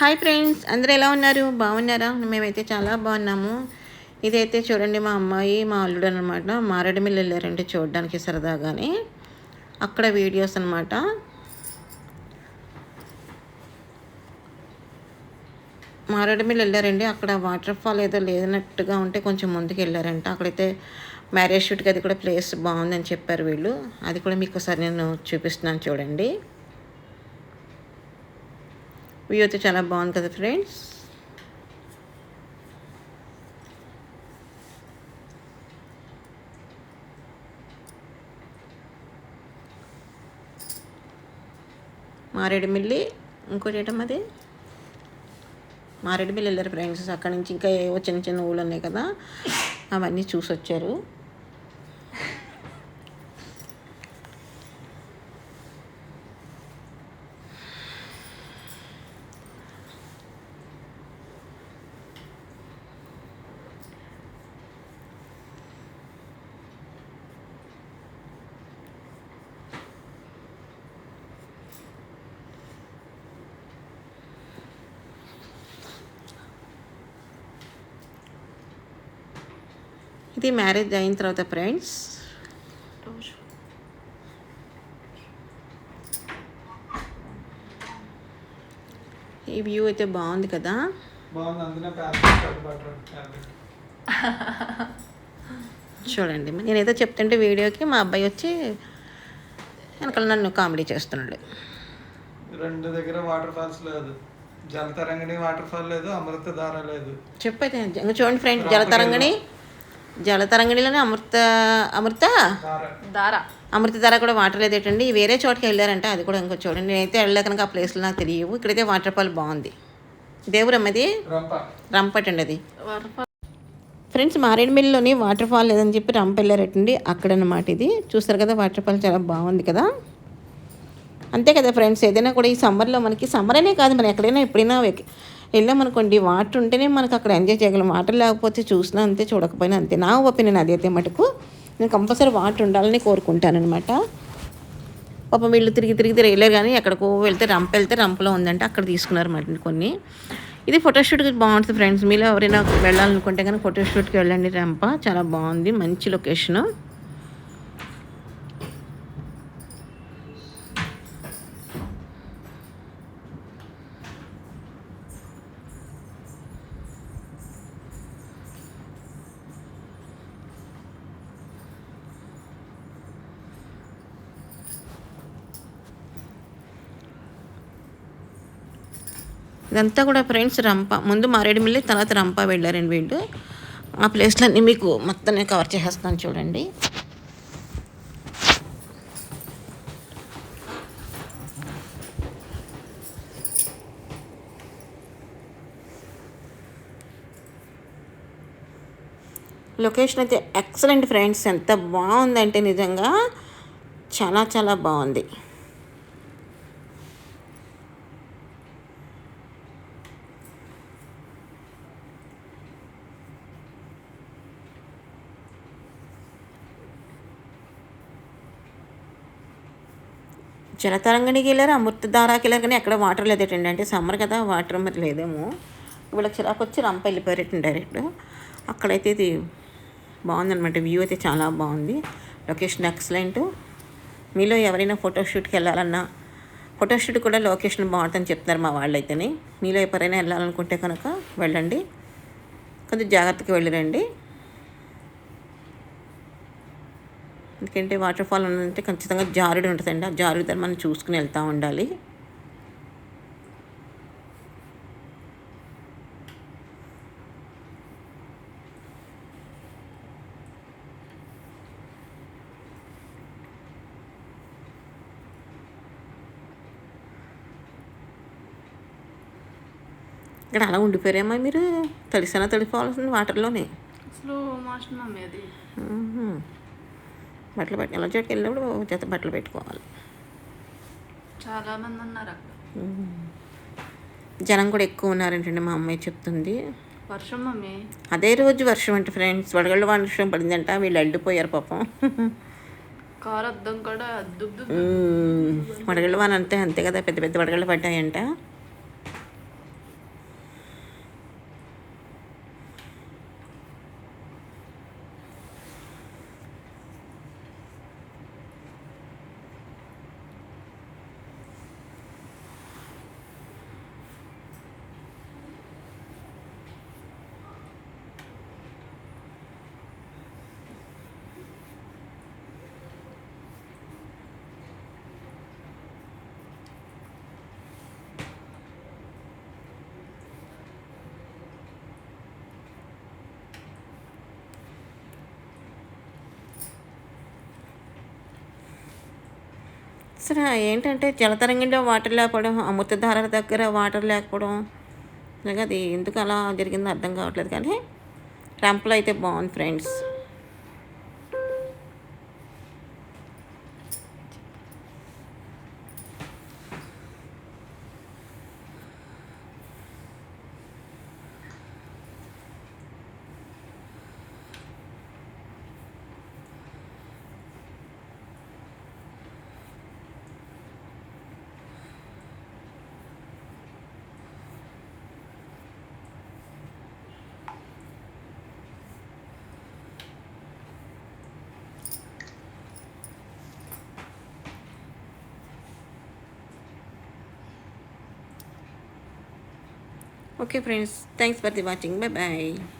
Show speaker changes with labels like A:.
A: Hi friends, అందరూ ఎలా ఉన్నారు? బాగున్నారా? మేమైతే చాలా బాగున్నాము. ఇదైతే చూడండి, మా అమ్మాయి మా అల్లుడు అనమాట. మారేడుమిల్లి వెళ్ళారంటే చూడడానికి సరదాగానే. అక్కడ వీడియోస్ అనమాట. మారేడుమిల్లి వెళ్ళారండి. అక్కడ వాటర్ ఫాల్ ఏదో లేనట్టుగా ఉంటే కొంచెం ముందుకు వెళ్ళారంట. అక్కడైతే మ్యారేజ్ షూట్కి అది కూడా ప్లేస్ బాగుందని చెప్పారు వీళ్ళు. అది కూడా మీకు ఒకసారి నేను చూపిస్తున్నాను చూడండి. వ్యూ అయితే చాలా బాగుంది కదా ఫ్రెండ్స్. మారేడుమిల్లి ఇంకోటి ఏంటమ్మది, మారేడుమిల్లి వెళ్ళారు ఫ్రెండ్స్. అక్కడి నుంచి ఇంకా ఏవో చిన్న చిన్న ఊళ్ళు ఉన్నాయి కదా, అవన్నీ చూసి వచ్చారు. ఇది మ్యారేజ్ అయిన తర్వాత ఫ్రెండ్స్. ఈ వ్యూ అయితే బాగుంది కదా. చూడండి, నేనైతే చెప్తుంటే వీడియోకి మా అబ్బాయి వచ్చి వెనకాల నన్ను కామెడీ చేస్తున్నాడు.
B: రెండు దగ్గర వాటర్ ఫాల్స్ లేదు, జలతరంగిణి వాటర్ ఫాల్ లేదు, అమృతధార లేదు.
A: చెప్పైతే చూడండి ఫ్రెండ్స్, జలతరంగిణిలోనే అమృతధార కూడా వాటర్ లేదేటండి. వేరే చోటుకి వెళ్ళారంటే అది కూడా ఇంకో చూడండి. నేనైతే వెళ్ళా కనుక ఆ ప్లేస్లో నాకు తెలియవు. ఇక్కడైతే వాటర్ ఫాల్ బాగుంది. దేవురమ్మది రంపటండి అది ఫ్రెండ్స్. మారేడుమిల్లిలోని వాటర్ ఫాల్ లేదని చెప్పి రంప వెళ్ళారటండి. అక్కడ అన్నమాట ఇది. చూస్తారు కదా, వాటర్ ఫాల్ చాలా బాగుంది కదా. అంతే కదా ఫ్రెండ్స్, ఏదైనా కూడా ఈ సమ్మర్లో మనకి, సమ్మర్ అనే కాదు, మనం ఎక్కడైనా ఎప్పుడైనా వెళ్ళామనుకోండి, వాటర్ ఉంటేనే మనకు అక్కడ ఎంజాయ్ చేయగలం. వాటర్ లేకపోతే చూసినా అంతే, చూడకపోయినా అంతే. నా ఒపీనియన్ అదైతే మటుకు నేను కంపల్సరీ వాటర్ ఉండాలని కోరుకుంటానమాట. పాపం వీళ్ళు తిరిగి వెళ్ళారు, కానీ ఎక్కడికో వెళ్తే రంపలో ఉందంటే అక్కడ తీసుకున్నారు మాట కొన్ని. ఇది ఫోటోషూట్కి బాగుంటుంది ఫ్రెండ్స్. మీలో ఎవరైనా వెళ్ళాలనుకుంటే కానీ ఫోటోషూట్కి వెళ్ళండి. రంప చాలా బాగుంది, మంచి లొకేషను. ఇదంతా కూడా ఫ్రెండ్స్ రంప. ముందు మారేడుమిల్లి, తర్వాత రంప వెళ్ళారండి వీళ్ళు. ఆ ప్లేస్లన్నీ మీకు మొత్తం నేను కవర్ చేసేస్తాను చూడండి. లొకేషన్ అయితే ఎక్సలెంట్ ఫ్రెండ్స్. ఎంత బాగుందంటే నిజంగా చాలా చాలా బాగుంది. జలతరంగిణికి వెళ్ళారు, అమృతధారాకి వెళ్ళారు, కానీ ఎక్కడ వాటర్ లేదేటండి. అంటే సమ్మర్ కదా, వాటర్ మరి లేదేమో. వీళ్ళకి చిరాకు వచ్చి రంప వెళ్ళిపోయారటండి డైరెక్ట్. అక్కడైతే ఇది బాగుందనమాట. వ్యూ అయితే చాలా బాగుంది, లొకేషన్ ఎక్సలెంట్. మీలో ఎవరైనా ఫోటోషూట్కి వెళ్ళాలన్నా, ఫోటోషూట్ కూడా లొకేషన్ బాగుంటుందని చెప్తున్నారు మా వాళ్ళైతేనే. మీలో ఎవరైనా వెళ్ళాలనుకుంటే కనుక వెళ్ళండి, కొంచెం జాగ్రత్తగా వెళ్ళిరండి. ఎందుకంటే వాటర్ ఫాల్ ఉందంటే ఖచ్చితంగా జారుడు ఉంటుందండి. ఆ జారుడు దాన్ని మనం చూసుకుని వెళ్తూ ఉండాలి. ఇక్కడ అలా ఉండిపోయారేమో మీరు, తెలిసినా తడిపోవాల్సింది వాటర్లోనే. బట్టలు ఎలా చోటుకి వెళ్ళినప్పుడు జత బట్టలు పెట్టుకోవాలి.
C: చాలామంది ఉన్నారు అక్కడ,
A: జనం కూడా ఎక్కువ ఉన్నారంటండి మా అమ్మాయి చెప్తుంది.
C: వర్షం మమ్మీ,
A: అదే రోజు వర్షం అంటే ఫ్రెండ్స్, వడగళ్ళ వర్షం పడిందంట. వీళ్ళు వెళ్ళిపోయారు పాపం.
C: కారు అద్దం కూడా
A: వడగళ్ళ వాన అంతే కదా, పెద్ద పెద్ద వడగళ్ళు పడ్డాయంట. అసలు ఏంటంటే జలతరంగంలో వాటర్ లేకపోవడం, అమృతధార దగ్గర వాటర్ లేకపోవడం, నిజంగా అది ఎందుకు అలా జరిగిందో అర్థం కావట్లేదు. కానీ రంపలో అయితే బాగుంది friends. Okay friends, thanks for the watching. Bye bye.